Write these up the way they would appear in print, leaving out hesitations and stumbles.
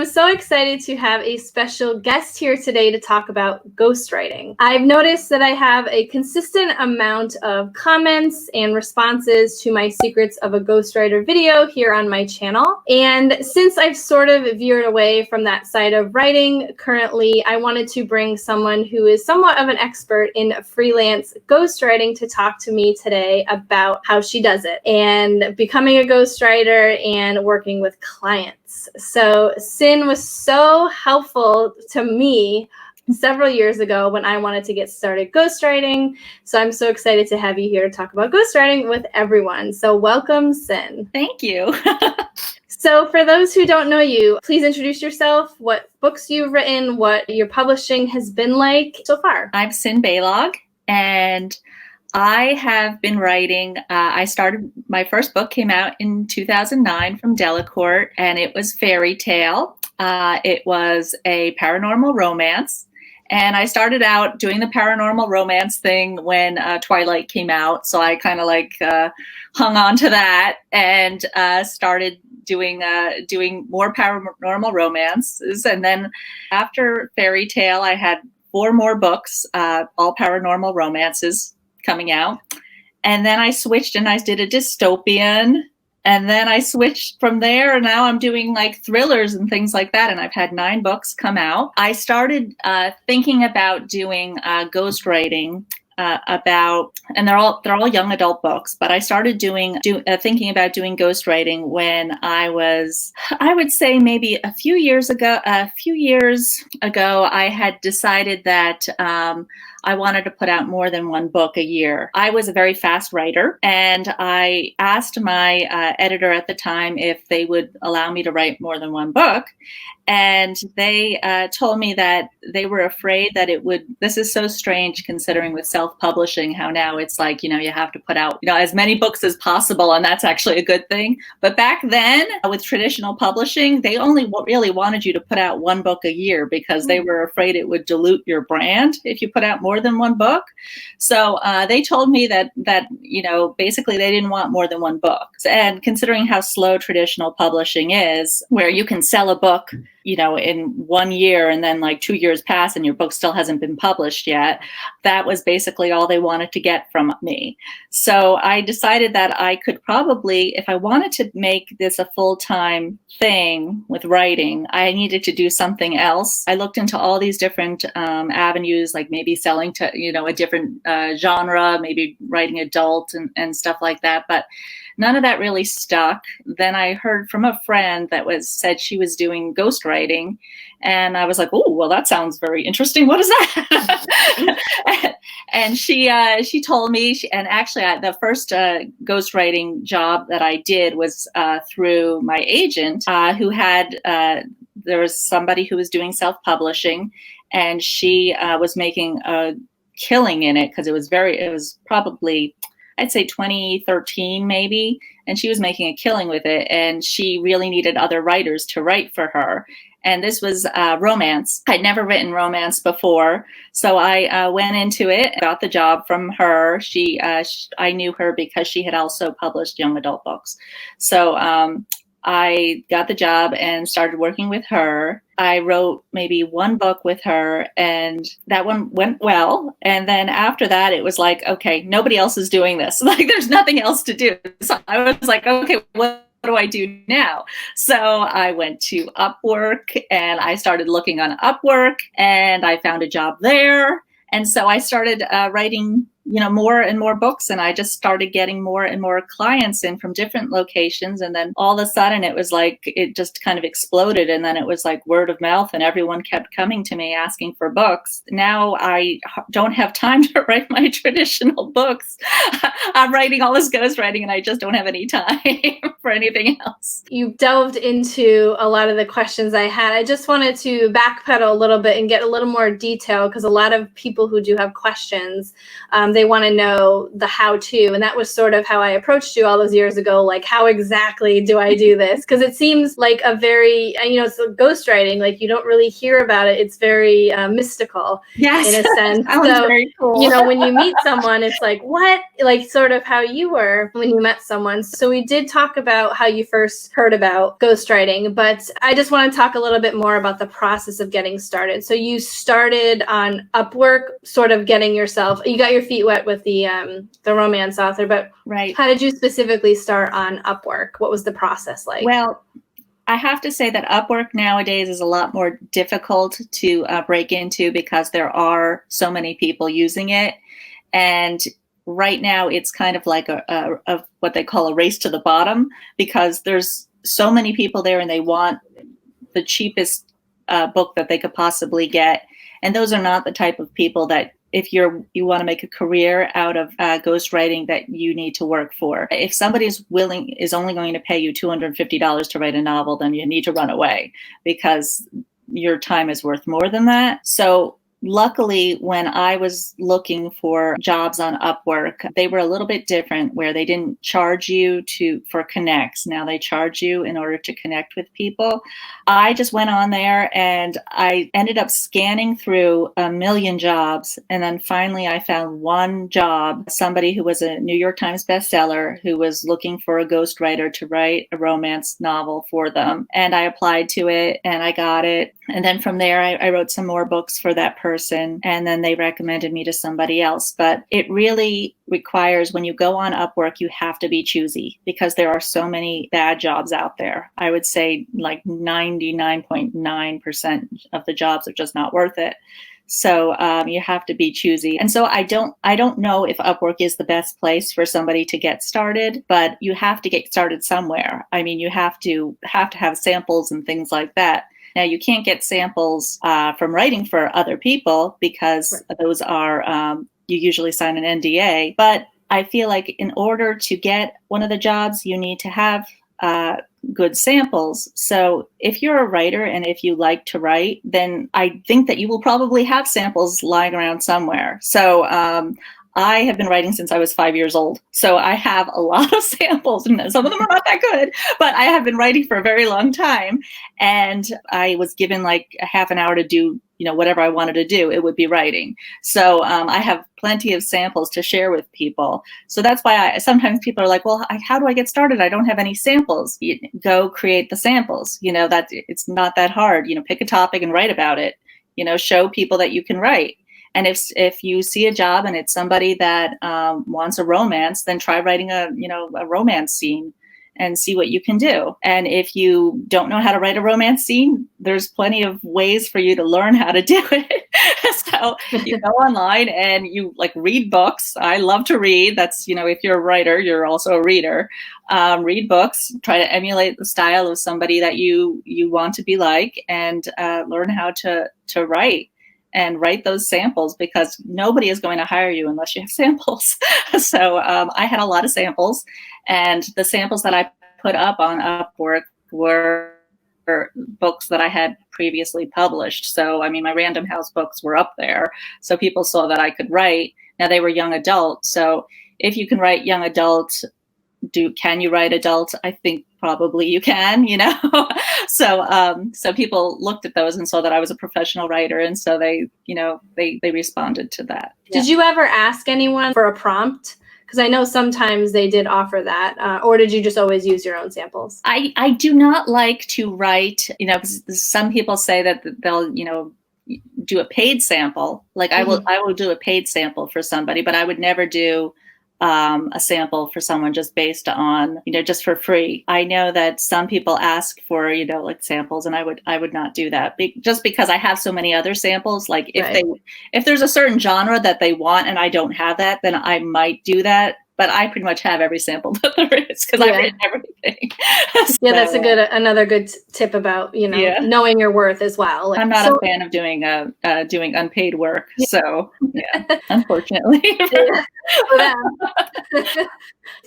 I'm so excited to have a special guest here today to talk about ghostwriting. I've noticed that I have a consistent amount of comments and responses to my Secrets of a Ghostwriter video here on my channel. And since I've sort of veered away from that side of writing currently, I wanted to bring someone who is somewhat of an expert in freelance ghostwriting to talk to me today about how she does it and becoming a ghostwriter and working with clients. So Cyn was so helpful to me several years ago when I wanted to get started ghostwriting. So I'm so excited to have you here to talk about ghostwriting with everyone. So welcome, Cyn. Thank you. So for those who don't know you, please introduce yourself, what books you've written, what your publishing has been like so far. I'm Cyn Balog, and I have been writing. My first book came out in 2009 from Delacorte, and it was fairy tale. It was a paranormal romance. And I started out doing the paranormal romance thing when Twilight came out. So I kind of hung on to that and started doing more paranormal romances. And then after fairy tale, I had 4 more books, all paranormal romances coming out. And then I switched and I did a dystopian. And then I switched from there, and now I'm doing thrillers and things like that. And I've had 9 books come out. I started thinking about doing ghostwriting and they're all young adult books. But I started thinking about doing ghostwriting when I would say maybe a few years ago. I had decided that I wanted to put out more than 1 book a year. I was a very fast writer, and I asked my editor at the time if they would allow me to write more than 1 book. And they told me that they were afraid that this is so strange considering with self-publishing, how now it's you have to put out, as many books as possible. And that's actually a good thing. But back then with traditional publishing, they only really wanted you to put out 1 book a year because they were afraid it would dilute your brand if you put out more than 1 book. So they told me that basically they didn't want more than 1 book. And considering how slow traditional publishing is, where you can sell a book in 1 year and then 2 years pass and your book still hasn't been published yet, that was basically all they wanted to get from me. So I decided that I could probably, if I wanted to make this a full-time thing with writing, I needed to do something else. I looked into all these different avenues, like maybe selling to, a different genre, maybe writing adult and stuff like that. But none of that really stuck. Then I heard from a friend that said she was doing ghostwriting, and I was like, "Oh, well, that sounds very interesting. What is that?" And she told me, and actually, the first ghostwriting job that I did was through my agent, who had there was somebody who was doing self-publishing, and she was making a killing in it because it was probably, I'd say 2013 maybe, and she was making a killing with it, and she really needed other writers to write for her. And this was romance. I'd never written romance before, so I went into it, got the job from her. I knew her because she had also published young adult books. So I got the job and started working with her. I wrote maybe 1 book with her, and that one went well. And then after that, it was okay, nobody else is doing this. There's nothing else to do. So I was like, okay, what do I do now? So I went to Upwork, and I started looking on Upwork, and I found a job there. And so I started writing, more and more books, and I just started getting more and more clients in from different locations. And then all of a sudden it was it just kind of exploded. And then it was word of mouth, and everyone kept coming to me asking for books. Now I don't have time to write my traditional books. I'm writing all this ghostwriting, and I just don't have any time for anything else. You delved into a lot of the questions I had. I just wanted to backpedal a little bit and get a little more detail, because a lot of people who do have questions, background. They want to know the how-to. And that was sort of how I approached you all those years ago. Like, how exactly do I do this? Because it seems like a very, it's ghostwriting. Like, you don't really hear about it. It's very mystical, yes, in a sense. that was very cool. When you meet someone, it's like, what? Like, sort of how you were when you met someone. So we did talk about how you first heard about ghostwriting, but I just want to talk a little bit more about the process of getting started. So you started on Upwork, sort of getting yourself, you got your feet wet with the romance author, but right. How did you specifically start on Upwork? What was the process like? Well, I have to say that Upwork nowadays is a lot more difficult to break into because there are so many people using it. And right now it's kind of like a what they call a race to the bottom, because there's so many people there and they want the cheapest book that they could possibly get. And those are not the type of people that, if you want to make a career out of ghostwriting, that you need to work for. If somebody is only going to pay you $250 to write a novel, then you need to run away, because your time is worth more than that. So luckily, when I was looking for jobs on Upwork, they were a little bit different, where they didn't charge you for connects. Now they charge you in order to connect with people. I just went on there and I ended up scanning through a million jobs. And then finally I found one job, somebody who was a New York Times bestseller who was looking for a ghostwriter to write a romance novel for them. And I applied to it and I got it. And then from there, I wrote some more books for that person. And then they recommended me to somebody else. But it really requires, when you go on Upwork, you have to be choosy, because there are so many bad jobs out there. I would say like 99.9% of the jobs are just not worth it. So you have to be choosy. And so I don't know if Upwork is the best place for somebody to get started, but you have to get started somewhere. I mean, you have to have samples and things like that. Now, you can't get samples from writing for other people, because those are, you usually sign an NDA. But I feel like in order to get one of the jobs, you need to have good samples. So if you're a writer and if you like to write, then I think that you will probably have samples lying around somewhere. So I have been writing since I was 5 years old. So I have a lot of samples, and some of them are not that good, but I have been writing for a very long time. And I was given like a half an hour to do, whatever I wanted to do, it would be writing. So I have plenty of samples to share with people. So that's why sometimes people are like, well, how do I get started? I don't have any samples. You go create the samples. That it's not that hard. Pick a topic and write about it. Show people that you can write. And if you see a job and it's somebody that wants a romance, then try writing a romance scene and see what you can do. And if you don't know how to write a romance scene, there's plenty of ways for you to learn how to do it. So you go online and you read books. I love to read. That's, if you're a writer, you're also a reader. Read books, try to emulate the style of somebody that you want to be like, and learn how to write. And write those samples, because nobody is going to hire you unless you have samples. So I had a lot of samples, and the samples that I put up on Upwork were books that I had previously published. So, I mean, my Random House books were up there. So people saw that I could write. Now, they were young adult. So if you can write young adult, can you write adult? I think probably you can, So people looked at those and saw that I was a professional writer, and so they responded to that. Did you ever ask anyone for a prompt? Because I know sometimes they did offer that, or did you just always use your own samples? I do not like to write. Some people say that they'll do a paid sample. I will do a paid sample for somebody, but I would never do a sample for someone just based on, just for free. I know that some people ask for, samples, and I would not do that just because I have so many other samples. If there's a certain genre that they want and I don't have that, then I might do that. but I pretty much have every sample that there is because I've written everything. Yeah, that's another good tip about, knowing your worth as well. I'm not a fan of doing unpaid work. So unfortunately.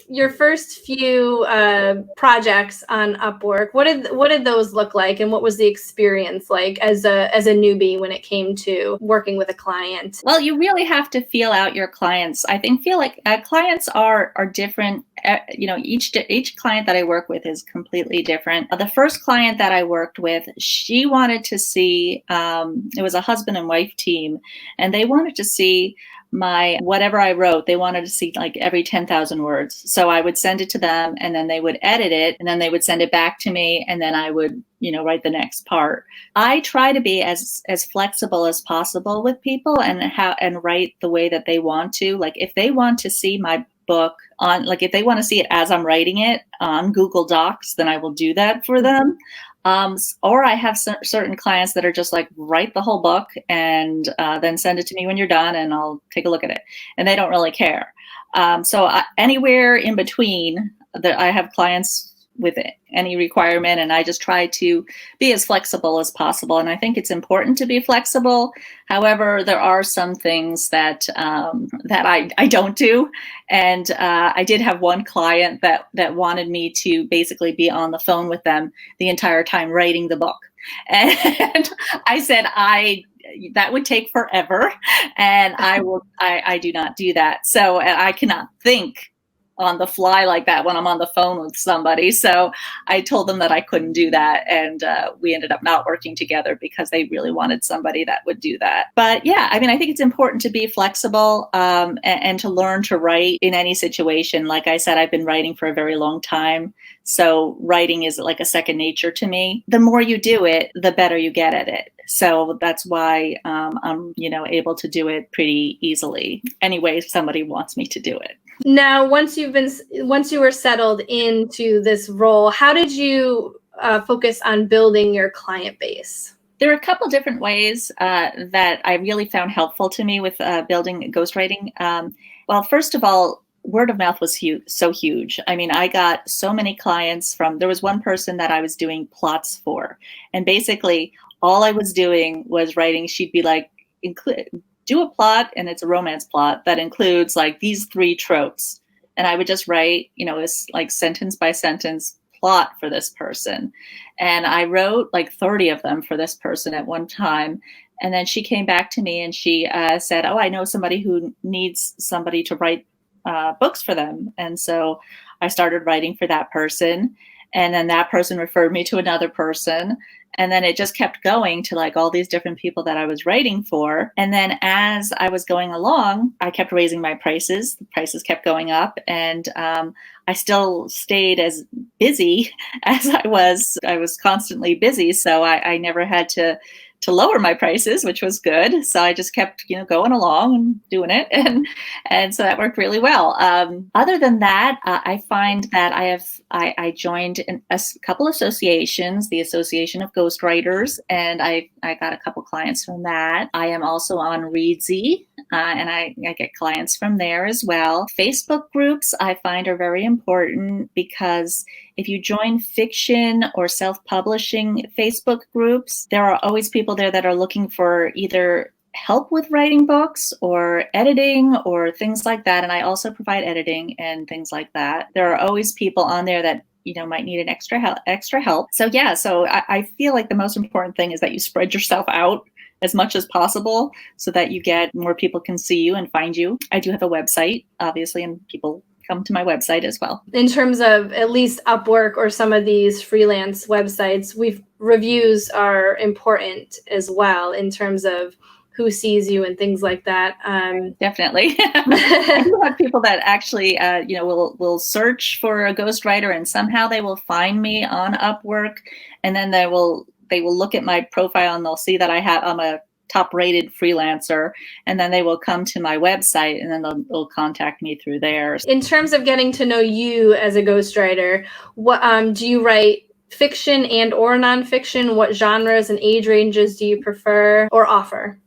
Your first few projects on Upwork, what did those look like, and what was the experience like as a newbie when it came to working with a client? Well, you really have to feel out your clients. I feel like clients are different. Each client that I work with is completely different. The first client that I worked with, she wanted to see, it was a husband and wife team, and they wanted to see whatever I wrote. They wanted to see like every 10,000 words. So I would send it to them, and then they would edit it, and then they would send it back to me, and then I would, write the next part. I try to be as flexible as possible with people and write the way that they want to. Like if they want to see my book if they want to see it as I'm writing it on Google Docs, then I will do that for them. Or I have certain clients that are just like, write the whole book and then send it to me when you're done, and I'll take a look at it. And they don't really care. Anywhere in between, I have clients with any requirement, and I just try to be as flexible as possible. And I think it's important to be flexible. However, there are some things that I don't do. And I did have one client that wanted me to basically be on the phone with them the entire time writing the book. And I said, that would take forever, and I do not do that. So I cannot think on the fly like that when I'm on the phone with somebody. So I told them that I couldn't do that. And we ended up not working together because they really wanted somebody that would do that. But yeah, I think it's important to be flexible and to learn to write in any situation. Like I said, I've been writing for a very long time. So writing is like a second nature to me. The more you do it, the better you get at it. So that's why I'm, able to do it pretty easily. Anyway, if somebody wants me to do it. Now, once you were settled into this role, how did you focus on building your client base? There are a couple different ways that I really found helpful to me with building ghostwriting. Well, first of all, word of mouth was so huge. I got so many clients there was one person that I was doing plots for. And basically, all I was doing was writing. She'd be like, do a plot, and it's a romance plot that includes like these 3 tropes. And I would just write, this like sentence by sentence plot for this person. And I wrote like 30 of them for this person at one time. And then she came back to me and she said, oh, I know somebody who needs somebody to write books for them. And so I started writing for that person. And then that person referred me to another person. And then it just kept going to like all these different people that I was writing for. And then as I was going along, I kept raising my prices. The prices kept going up. And I still stayed as busy as I was. I was constantly busy. So I never had to lower my prices, which was good. So I just kept, going along and doing it. And so that worked really well. Other than that, I find that I joined a couple associations, the Association of Ghostwriters, and I got a couple clients from that. I am also on Readsy, and I get clients from there as well. Facebook groups I find are very important because if you join fiction or self-publishing Facebook groups, there are always people there that are looking for either help with writing books or editing or things like that. And I also provide editing and things like that. There are always people on there that might need an extra help. So yeah, so I feel like the most important thing is that you spread yourself out as much as possible so that you get more people can see you and find you. I do have a website, obviously, and people come to my website as well. In terms of at least Upwork or some of these freelance websites, reviews are important as well in terms of who sees you and things like that. Definitely. I do have people that actually, will search for a ghostwriter and somehow they will find me on Upwork, and then they will look at my profile and they'll see that I'm a top-rated freelancer, and then they will come to my website and then they'll contact me through there. In terms of getting to know you as a ghostwriter, what do you write? Fiction and or nonfiction? What genres and age ranges do you prefer or offer?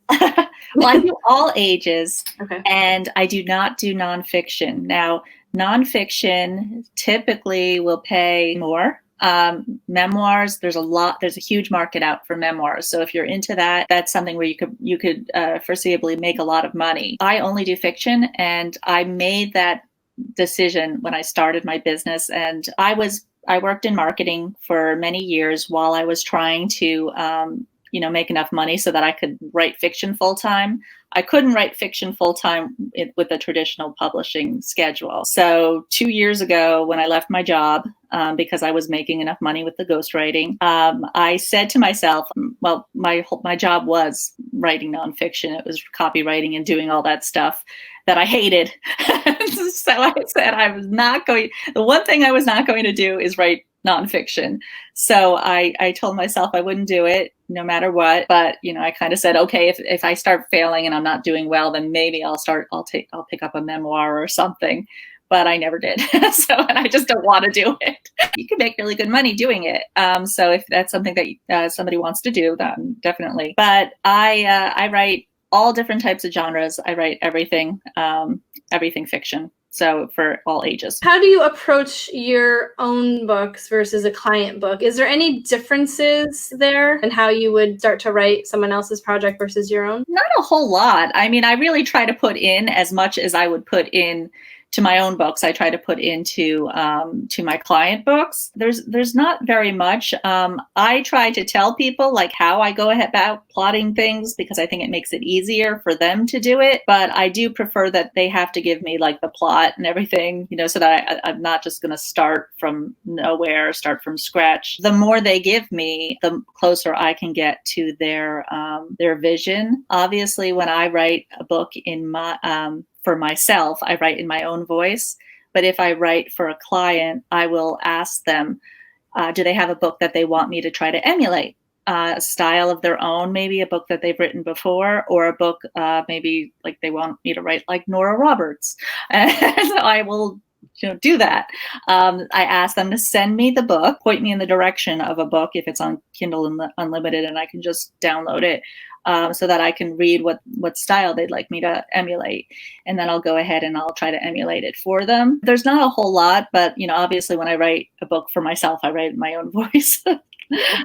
Well, I do all ages, okay. And I do not do nonfiction. Now, Nonfiction typically will pay more. Memoirs, there's a huge market out for memoirs. So if you're into that, that's something where you could foreseeably make a lot of money. I only do fiction, and I made that decision when I started my business. And I worked in marketing for many years while I was trying to make enough money so that I could write fiction full time. I couldn't write fiction full time with a traditional publishing schedule. So 2 years ago, when I left my job, because I was making enough money with the ghostwriting, I said to myself, well, my job was writing nonfiction. It was copywriting and doing all that stuff that I hated. So I said the one thing I was not going to do is write nonfiction. So I told myself I wouldn't do it no matter what. But, I kind of said, okay, if I start failing and I'm not doing well, then maybe I'll pick up a memoir or something. But I never did. And I just don't want to do it. You can make really good money doing it. So if that's something that somebody wants to do, then definitely. But I write all different types of genres. I write everything fiction. So for all ages. How do you approach your own books versus a client book? Is there any differences there in how you would start to write someone else's project versus your own? Not a whole lot. I mean, I really try to put in as much as I would put in to my own books. I try to put into to my client books. There's not very much. I try to tell people like how I go ahead about plotting things because I think it makes it easier for them to do it. But I do prefer that they have to give me like the plot and everything, so that I'm not just going to start from nowhere, start from scratch. The more they give me, the closer I can get to their vision. Obviously, when I write a book for myself, I write in my own voice. But if I write for a client, I will ask them, do they have a book that they want me to try to emulate? A style of their own, maybe a book that they've written before, or a book maybe like they want me to write like Nora Roberts. And so I will do that. I ask them to send me the book, point me in the direction of a book if it's on Kindle Unlimited, and I can just download it. So that I can read what style they'd like me to emulate. And then I'll go ahead and I'll try to emulate it for them. There's not a whole lot, but, obviously when I write a book for myself, I write in my own voice.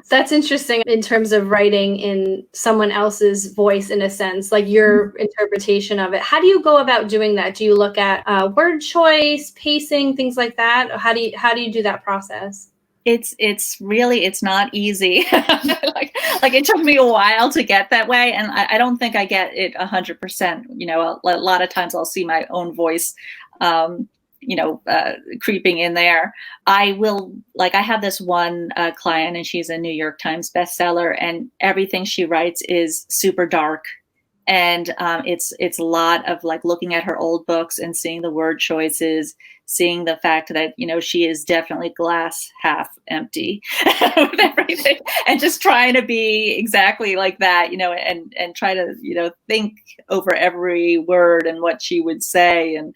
That's interesting in terms of writing in someone else's voice, in a sense, like your interpretation of it. How do you go about doing that? Do you look at word choice, pacing, things like that? How do you do that process? It's really not easy. like it took me a while to get that way, and I don't think I get it 100%. A lot of times I'll see my own voice, creeping in there. I have this one client, and she's a New York Times bestseller, and everything she writes is super dark. And it's a lot of like looking at her old books and seeing the word choices, seeing the fact that, she is definitely glass half empty with everything, and just trying to be exactly like that, and try to, think over every word and what she would say, and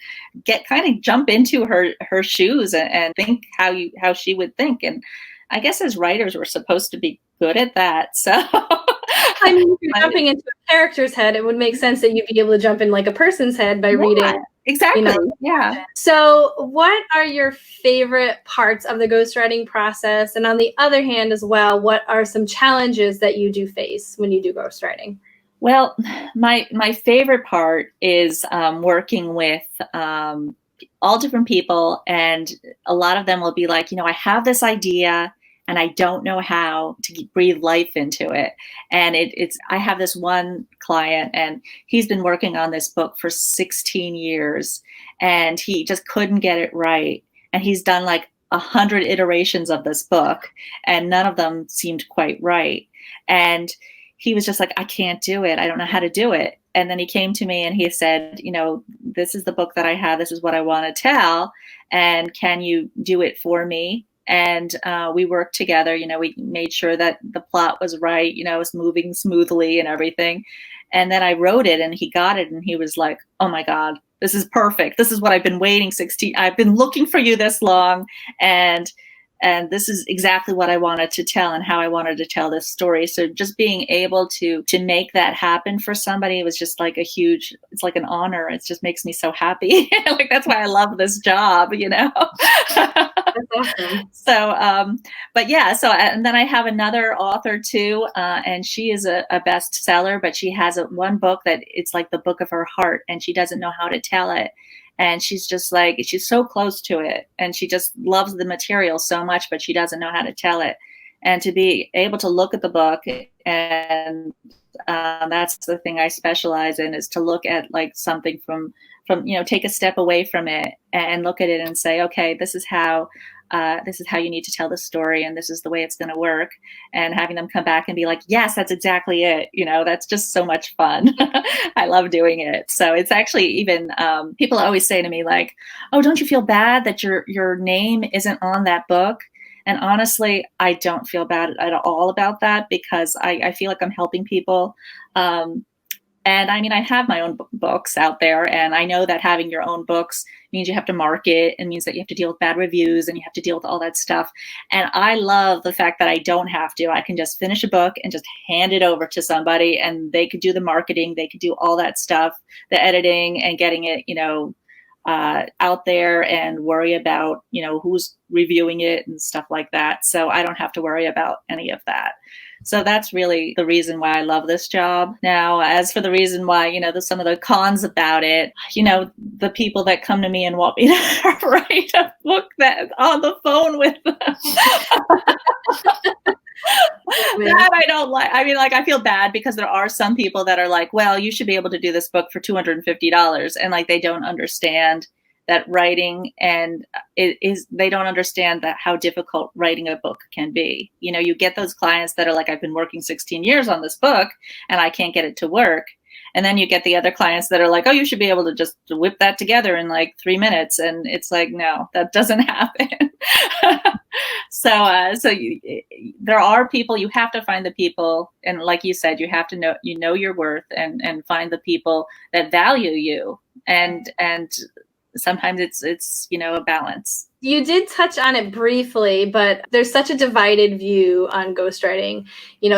jump into her shoes and think how she would think. And I guess as writers, we're supposed to be good at that. So I mean, if you're jumping into a character's head, it would make sense that you'd be able to jump in like a person's head by reading. Exactly. Yeah. So what are your favorite parts of the ghostwriting process? And on the other hand as well, what are some challenges that you do face when you do ghostwriting? Well, my favorite part is working with all different people. And a lot of them will be like, I have this idea and I don't know how to breathe life into it. And I have this one client, and he's been working on this book for 16 years, and he just couldn't get it right. And he's done like 100 iterations of this book, and none of them seemed quite right. And he was just like, I can't do it. I don't know how to do it. And then he came to me and he said, this is the book that I have. This is what I want to tell. And can you do it for me? And we worked together. We made sure that the plot was right, it was moving smoothly and everything. And then I wrote it and he got it and he was like, oh my God, this is perfect. This is what I've been waiting I've been looking for you this long. And And this is exactly what I wanted to tell and how I wanted to tell this story. So just being able to make that happen for somebody was just like it's like an honor. It just makes me so happy. Like, that's why I love this job, That's awesome. So, but yeah, and then I have another author too, and she is a bestseller, but she has one book that it's like the book of her heart, and she doesn't know how to tell it. And she's so close to it, and she just loves the material so much, but she doesn't know how to tell it. And to be able to look at the book, and that's the thing I specialize in, is to look at like something from take a step away from it and look at it and say, okay, this is how you need to tell the story, and this is the way it's going to work. And having them come back and be like, yes, that's exactly it. That's just so much fun. I love doing it. So it's actually even people always say to me like, oh, don't you feel bad that your name isn't on that book? And honestly, I don't feel bad at all about that, because I feel like I'm helping people. And I mean, I have my own books out there, and I know that having your own books means you have to market, and means that you have to deal with bad reviews, and you have to deal with all that stuff. And I love the fact that I don't have to. I can just finish a book and just hand it over to somebody, and they could do the marketing, they could do all that stuff, the editing, and getting it, out there, and worry about, who's reviewing it and stuff like that. So I don't have to worry about any of that. So that's really the reason why I love this job. Now, as for the reason why, some of the cons about it, the people that come to me and want me to write a book that on the phone with them. That I don't like. I mean, like, I feel bad, because there are some people that are like, well, you should be able to do this book for $250. And like, they don't understand that writing, and they don't understand that how difficult writing a book can be. You get those clients that are like, I've been working 16 years on this book and I can't get it to work. And then you get the other clients that are like, oh, you should be able to just whip that together in like 3 minutes. And it's like, no, that doesn't happen. So there are people, you have to find the people. And like you said, you have to know your worth, and find the people that value you. And sometimes it's a balance. You did touch on it briefly, but there's such a divided view on ghostwriting.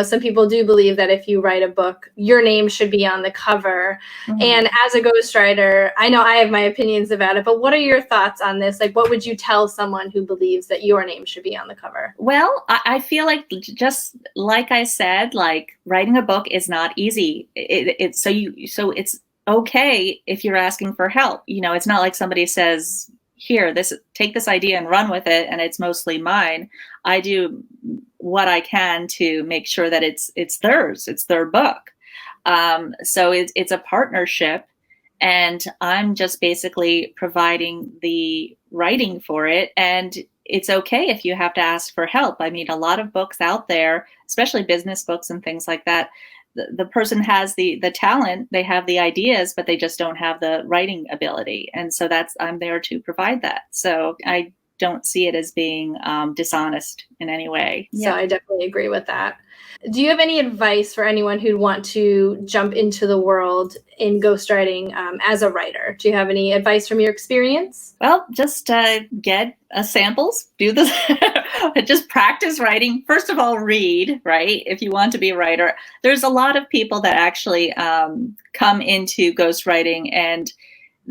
Some people do believe that if you write a book, your name should be on the cover. Mm-hmm. And as a ghostwriter, I know I have my opinions about it, but what are your thoughts on this? Like, what would you tell someone who believes that your name should be on the cover? Well, I feel like, just like I said, like, writing a book is not easy. So it's okay if you're asking for help. It's not like somebody says, here, take this idea and run with it, and it's mostly mine. I do what I can to make sure that it's theirs. It's their book. So it's a partnership, and I'm just basically providing the writing for it. And it's okay if you have to ask for help. I mean, a lot of books out there, especially business books and things like that, the person has the talent, they have the ideas, but they just don't have the writing ability. And so I'm there to provide that. So I don't see it as being dishonest in any way. So I definitely agree with that. Do you have any advice for anyone who'd want to jump into the world in ghostwriting as a writer? Do you have any advice from your experience? Well, just get samples, do this, just practice writing. First of all, read, right? If you want to be a writer. There's a lot of people that actually come into ghostwriting, and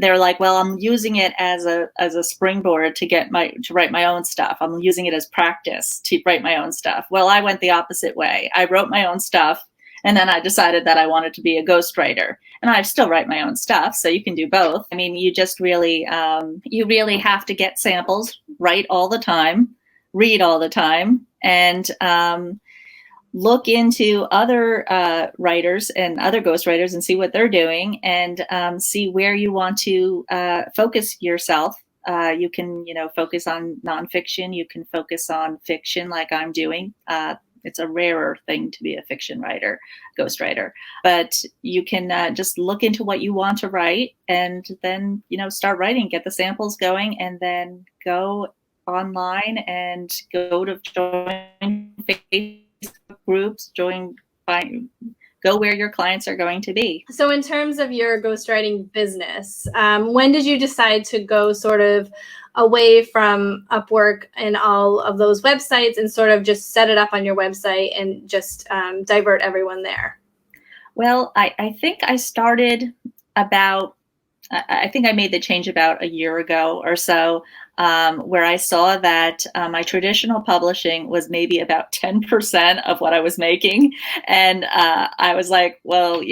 they're like, well, I'm using it as a springboard to write my own stuff. I'm using it as practice to write my own stuff. Well, I went the opposite way. I wrote my own stuff, and then I decided that I wanted to be a ghostwriter. And I still write my own stuff, so you can do both. I mean, you just really have to get samples, write all the time, read all the time, and look into other writers and other ghostwriters and see what they're doing, and see where you want to focus yourself. You can, focus on nonfiction. You can focus on fiction, like I'm doing. It's a rarer thing to be a fiction ghostwriter, but you can just look into what you want to write, and then, start writing, get the samples going, and then go online and go to join Facebook groups, go where your clients are going to be. So in terms of your ghostwriting business, when did you decide to go sort of away from Upwork and all of those websites and sort of just set it up on your website and just divert everyone there? Well, I think I started about, I think I made the change about a year ago or so, where I saw that my traditional publishing was maybe about 10% of what I was making. And I was like, well,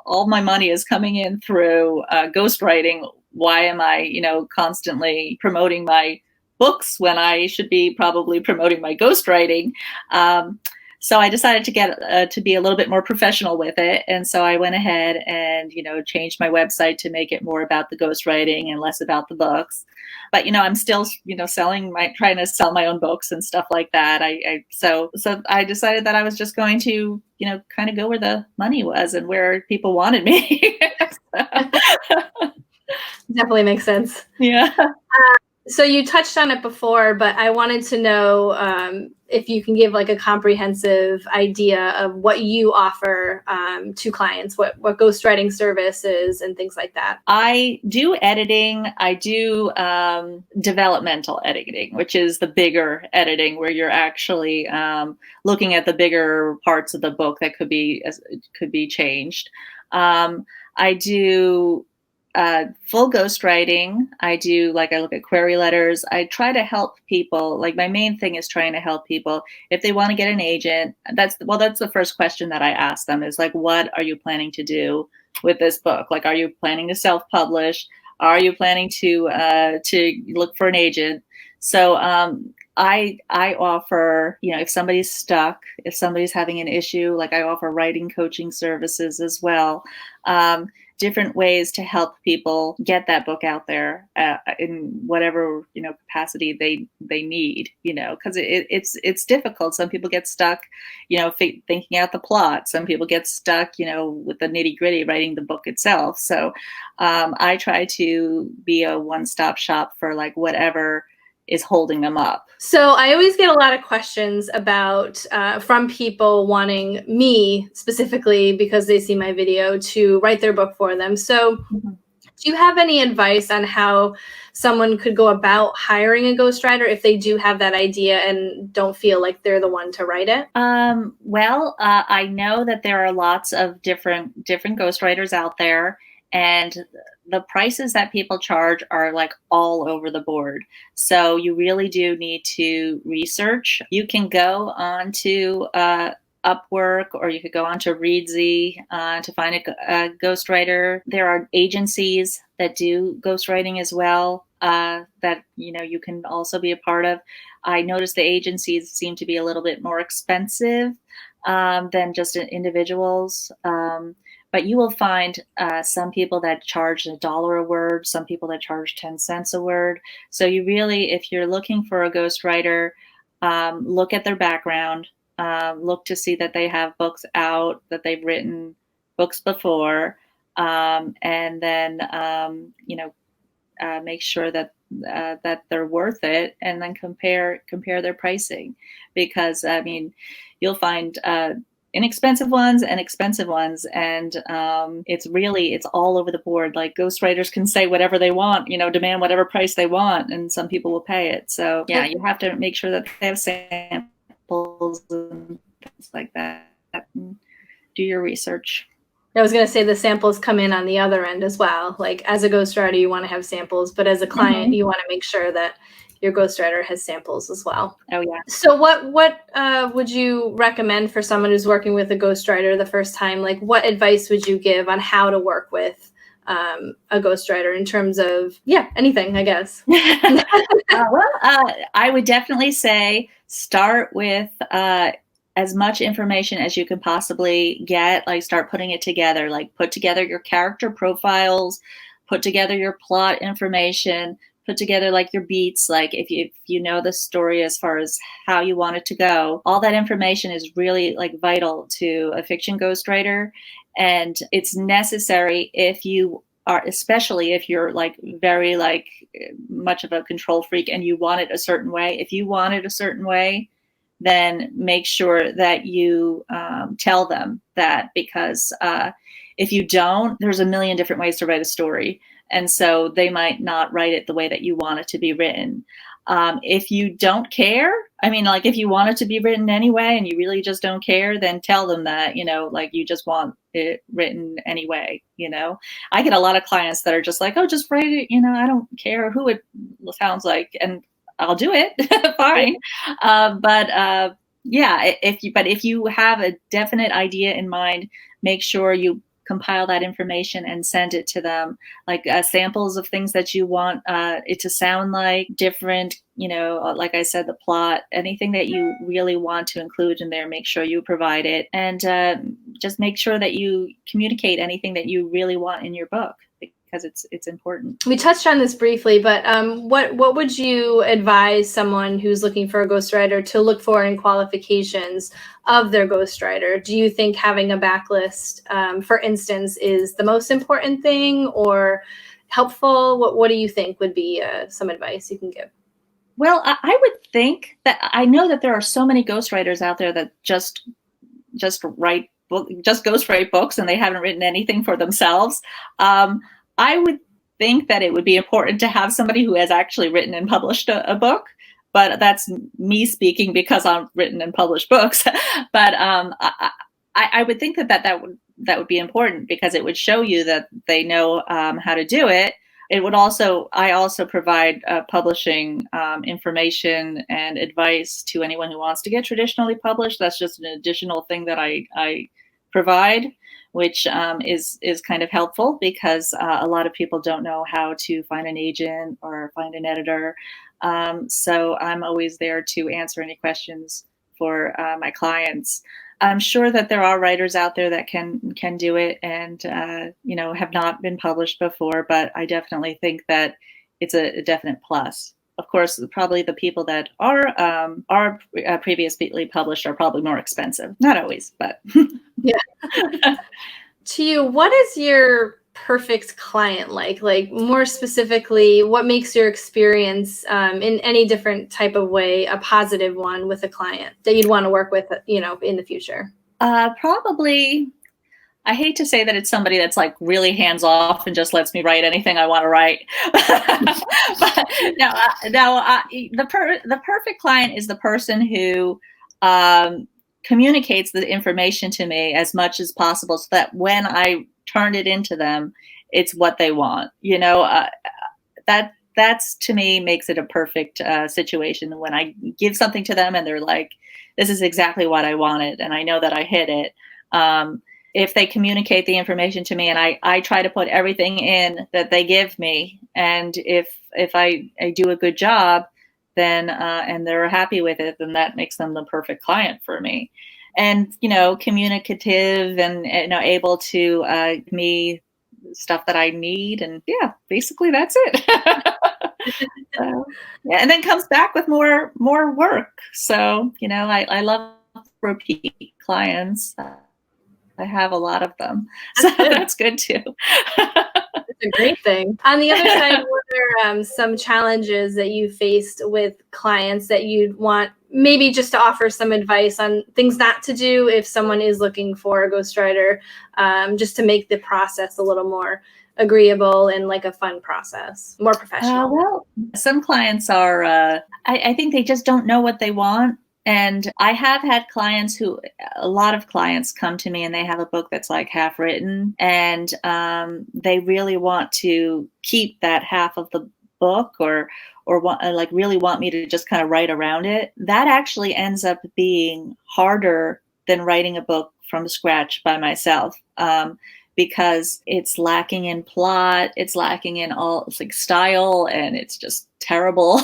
all my money is coming in through ghostwriting. Why am I, constantly promoting my books when I should be probably promoting my ghostwriting? So I decided to get to be a little bit more professional with it. And so I went ahead and, changed my website to make it more about the ghostwriting and less about the books. But, I'm still, trying to sell my own books and stuff like that. So I decided that I was just going to, kind of go where the money was and where people wanted me. Definitely makes sense. Yeah. So you touched on it before, but I wanted to know if you can give like a comprehensive idea of what you offer to clients, what ghostwriting services and things like that. I do editing. I do developmental editing, which is the bigger editing where you're actually looking at the bigger parts of the book that could be changed. I do full ghostwriting. I look at query letters. I try to help people. Like my main thing is trying to help people if they want to get an agent. That's the first question that I ask them is like, what are you planning to do with this book? Like, are you planning to self-publish? Are you planning to look for an agent? So I offer, if somebody's stuck, if somebody's having an issue, like I offer writing coaching services as well. Different ways to help people get that book out there in whatever capacity they need, because it's difficult. Some people get stuck, thinking out the plot. Some people get stuck, with the nitty gritty writing the book itself. So I try to be a one-stop shop for like whatever is holding them up. So I always get a lot of questions about from people wanting me specifically because they see my video to write their book for them. So do you have any advice on how someone could go about hiring a ghostwriter if they do have that idea and don't feel like they're the one to write it? Well, I know that there are lots of different ghostwriters out there, and the prices that people charge are like all over the board. So you really do need to research. You can go on to Upwork, or you could go on to Reedsy to find a ghostwriter. There are agencies that do ghostwriting as well that you can also be a part of. I noticed the agencies seem to be a little bit more expensive than just individuals. But you will find some people that charge $1 a word, some people that charge 10 cents a word. So you really, if you're looking for a ghostwriter, look at their background, look to see that they have books out, that they've written books before, and then make sure that that they're worth it, and then compare their pricing, because you'll find inexpensive ones and expensive ones, and it's all over the board. Like ghostwriters can say whatever they want, demand whatever price they want, and some people will pay it. So yeah, you have to make sure that they have samples and things like that. Do your research. I was going to say the samples come in on the other end as well. Like as a ghostwriter, you want to have samples, but as a client, you want to make sure that your ghostwriter has samples as well. Oh yeah. So what would you recommend for someone who's working with a ghostwriter the first time? Like what advice would you give on how to work with a ghostwriter in terms of, anything, I guess? I would definitely say start with as much information as you can possibly get. Like start putting it together, like put together your character profiles, put together your plot information, put together like your beats, like if you know the story as far as how you want it to go. All that information is really like vital to a fiction ghostwriter, and it's necessary if you are, especially if you're like very like much of a control freak and you want it a certain way. If you want it a certain way, then make sure that you tell them that, because if you don't, there's a million different ways to write a story. And so they might not write it the way that you want it to be written. If you don't care, I mean, like if you want it to be written anyway and you really just don't care, then tell them that, like you just want it written anyway. I get a lot of clients that are just like, oh, just write it. I don't care who it sounds like, and I'll do it. Fine. Yeah, if you have a definite idea in mind, make sure you compile that information and send it to them, like samples of things that you want it to sound like, different, like I said, the plot, anything that you really want to include in there, make sure you provide it, and just make sure that you communicate anything that you really want in your book, because it's important. We touched on this briefly, but what would you advise someone who's looking for a ghostwriter to look for in qualifications of their ghostwriter? Do you think having a backlist, for instance, is the most important thing or helpful? What do you think would be some advice you can give? Well, I would think that I know that there are so many ghostwriters out there that just ghostwrite books, and they haven't written anything for themselves. I would think that it would be important to have somebody who has actually written and published a book, but that's me speaking because I've written and published books. But I would think that would be important, because it would show you that they know how to do it. It would I also provide publishing information and advice to anyone who wants to get traditionally published. That's just an additional thing that I provide, which is kind of helpful, because a lot of people don't know how to find an agent or find an editor. So I'm always there to answer any questions for my clients. I'm sure that there are writers out there that can do it and have not been published before, but I definitely think that it's a definite plus. Of course, probably the people that are previously published are probably more expensive. Not always, but yeah. To you, what is your perfect client like? Like, more specifically, what makes your experience in any different type of way a positive one with a client that you'd want to work with, in the future? Probably, I hate to say that it's somebody that's like really hands off and just lets me write anything I want to write. But the perfect client is the person who communicates the information to me as much as possible, so that when I turn it into them, it's what they want. That's to me makes it a perfect situation, when I give something to them and they're like, this is exactly what I wanted, and I know that I hit it. If they communicate the information to me and I try to put everything in that they give me, and if I do a good job, then and they're happy with it, then that makes them the perfect client for me. And communicative and able to give me stuff that I need, and yeah, basically that's it. Yeah, and then comes back with more work. So I love repeat clients. I have a lot of them, so that's good too. It's a great thing. On the other side, were there some challenges that you faced with clients that you'd want maybe just to offer some advice on things not to do if someone is looking for a ghostwriter, just to make the process a little more agreeable and like a fun process, more professional? Well, some clients are, I think they just don't know what they want. And I have had a lot of clients come to me and they have a book that's like half written, and they really want to keep that half of the book, or really want me to just kind of write around it. That actually ends up being harder than writing a book from scratch by myself, because it's lacking in plot, it's lacking in all style, and it's just terrible.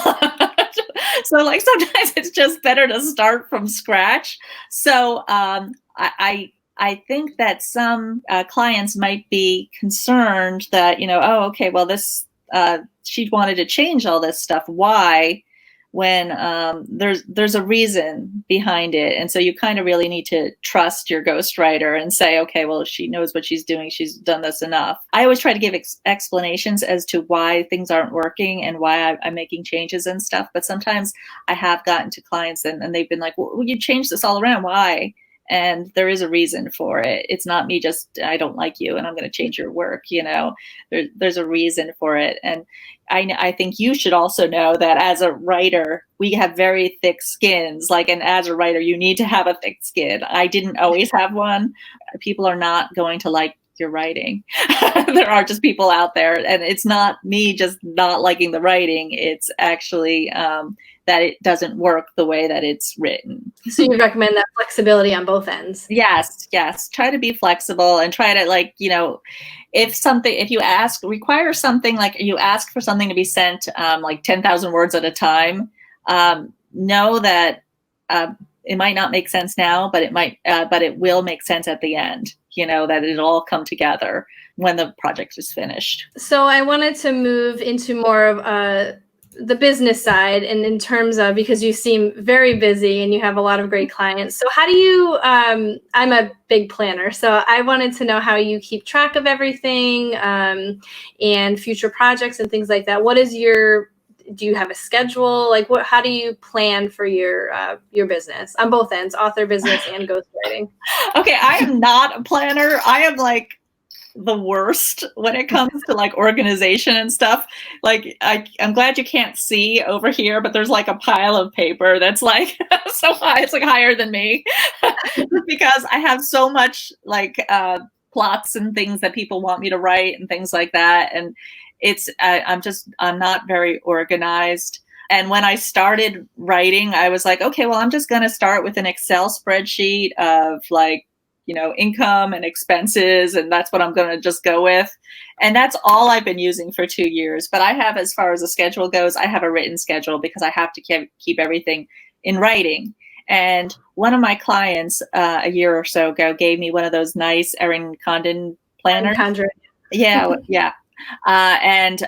So sometimes it's just better to start from scratch. So I think that some clients might be concerned that, oh, okay, well, this she wanted to change all this stuff. Why? when there's a reason behind it. And so you kind of really need to trust your ghostwriter and say, okay, well, she knows what she's doing. She's done this enough. I always try to give explanations as to why things aren't working and why I'm making changes and stuff. But sometimes I have gotten to clients and they've been like, well, you changed this all around. Why? And there is a reason for it. It's not me just, I don't like you and I'm going to change your work. There's a reason for it. And I think you should also know that as a writer, we have very thick skins. And as a writer, you need to have a thick skin. I didn't always have one. People are not going to like your writing. There are just people out there, and it's not me just not liking the writing. It's actually that it doesn't work the way that it's written. So you recommend that flexibility on both ends? Yes. Try to be flexible and try to if you require something, like you ask for something to be sent 10,000 words at a time, know that it might not make sense now, but it will make sense at the end. That it'll all come together when the project is finished. So I wanted to move into more of the business side, and in terms of, because you seem very busy and you have a lot of great clients. So how do you, I'm a big planner, so I wanted to know how you keep track of everything and future projects and things like that. Do you have a schedule? How do you plan for your business on both ends, author business and ghostwriting? Okay, I am not a planner. I am the worst when it comes to organization and stuff. I'm glad you can't see over here, but there's a pile of paper that's so high, it's higher than me because I have so much plots and things that people want me to write and things like that. And I'm not very organized. And when I started writing, I was like, okay, well, I'm just going to start with an Excel spreadsheet of income and expenses. And that's what I'm going to just go with. And that's all I've been using for 2 years. But I have, as far as the schedule goes, I have a written schedule because I have to keep everything in writing. And one of my clients a year or so ago gave me one of those nice Erin Condon planners. Yeah. And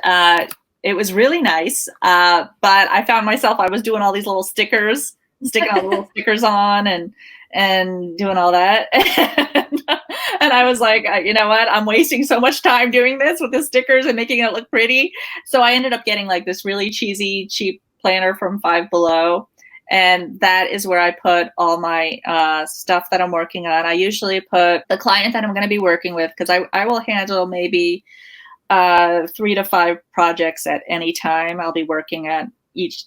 it was really nice. But I found myself, I was doing all these little stickers, sticking all the little stickers on and doing all that. And I was like, you know what? I'm wasting so much time doing this with the stickers and making it look pretty. So I ended up getting this really cheesy, cheap planner from Five Below. And that is where I put all my stuff that I'm working on. I usually put the client that I'm going to be working with, because I will handle maybe 3 to 5 projects at any time. I'll be working at each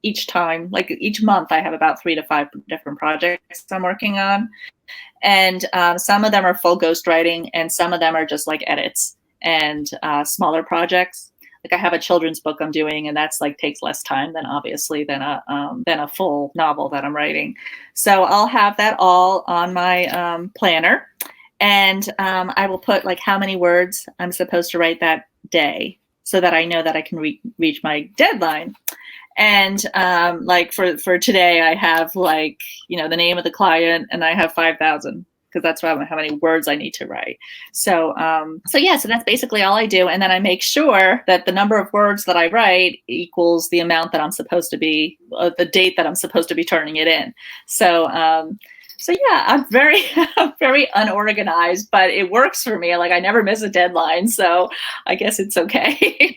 each time, each month, I have about 3 to 5 different projects I'm working on. And some of them are full ghostwriting, and some of them are just edits and smaller projects. I have a children's book I'm doing, and that's takes less time than a full novel that I'm writing. So I'll have that all on my planner. And I will put how many words I'm supposed to write that day so that I know that I can reach my deadline. And for today, I have the name of the client, and I have 5,000 because that's how many words I need to write. So that's basically all I do. And then I make sure that the number of words that I write equals the amount that I'm supposed to be, the date that I'm supposed to be turning it in. So yeah, I'm very, very unorganized, but it works for me. I never miss a deadline, so I guess it's okay.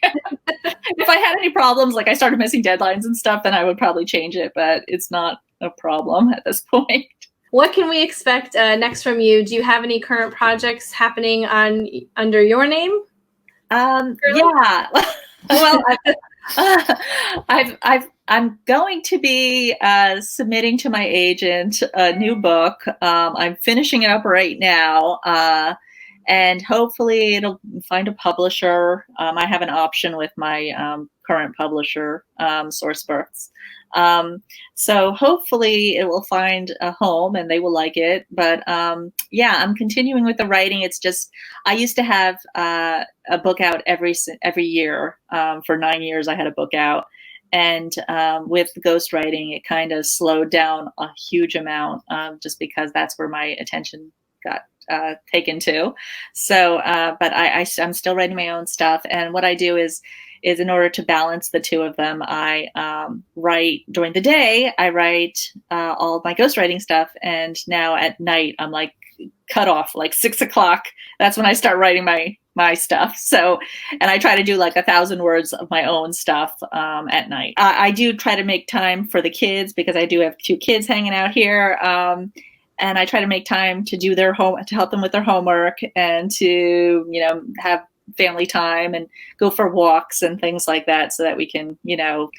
If I had any problems, I started missing deadlines and stuff, then I would probably change it, but it's not a problem at this point. What can we expect next from you? Do you have any current projects happening under your name? Yeah. Well, I'm going to be submitting to my agent a new book. I'm finishing it up right now, and hopefully it'll find a publisher. I have an option with my current publisher, Source Books. So hopefully it will find a home and they will like it. But yeah, I'm continuing with the writing. It's just, I used to have a book out every year. For 9 years, I had a book out. And with ghostwriting, it kind of slowed down a huge amount just because that's where my attention got taken to. So, but I'm still writing my own stuff. And what I do is, is in order to balance the two of them, I write during the day. I write all of my ghostwriting stuff, and now at night I'm like cut off like 6 o'clock. That's when I start writing my stuff. So, and I try to do like 1,000 words of my own stuff at night. I do try to make time for the kids because I do have 2 kids hanging out here. And I try to make time to do to help them with their homework, and to, have family time and go for walks and things like that, so that we can,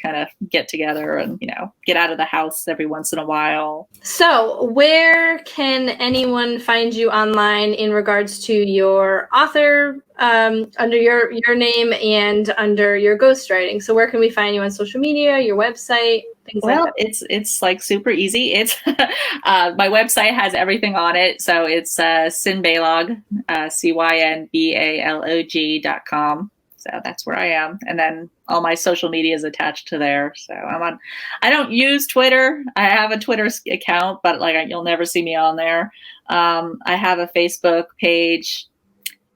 kind of get together and, get out of the house every once in a while. So where can anyone find you online in regards to your author, under your name and under your ghostwriting? So where can we find you on social media, your website, things like that? It's like super easy. It's my website has everything on it. So it's Cyn Balog, CynBalog.com. So that's where I am. And then all my social media is attached to there. So I don't use Twitter. I have a Twitter account, but you'll never see me on there. I have a Facebook page.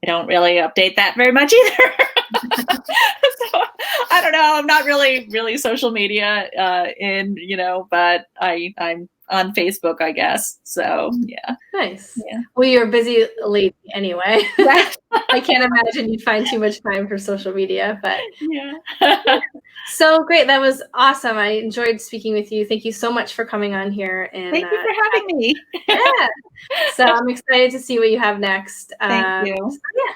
I don't really update that very much either. So I don't know. I'm not really social media but I'm on Facebook, I guess. So yeah. Nice. Yeah. Well, you're a busy lady anyway. I can't imagine you'd find too much time for social media, but yeah. So great. That was awesome. I enjoyed speaking with you. Thank you so much for coming on here. And thank you for having me. Yeah. So I'm excited to see what you have next. Thank you. So yeah.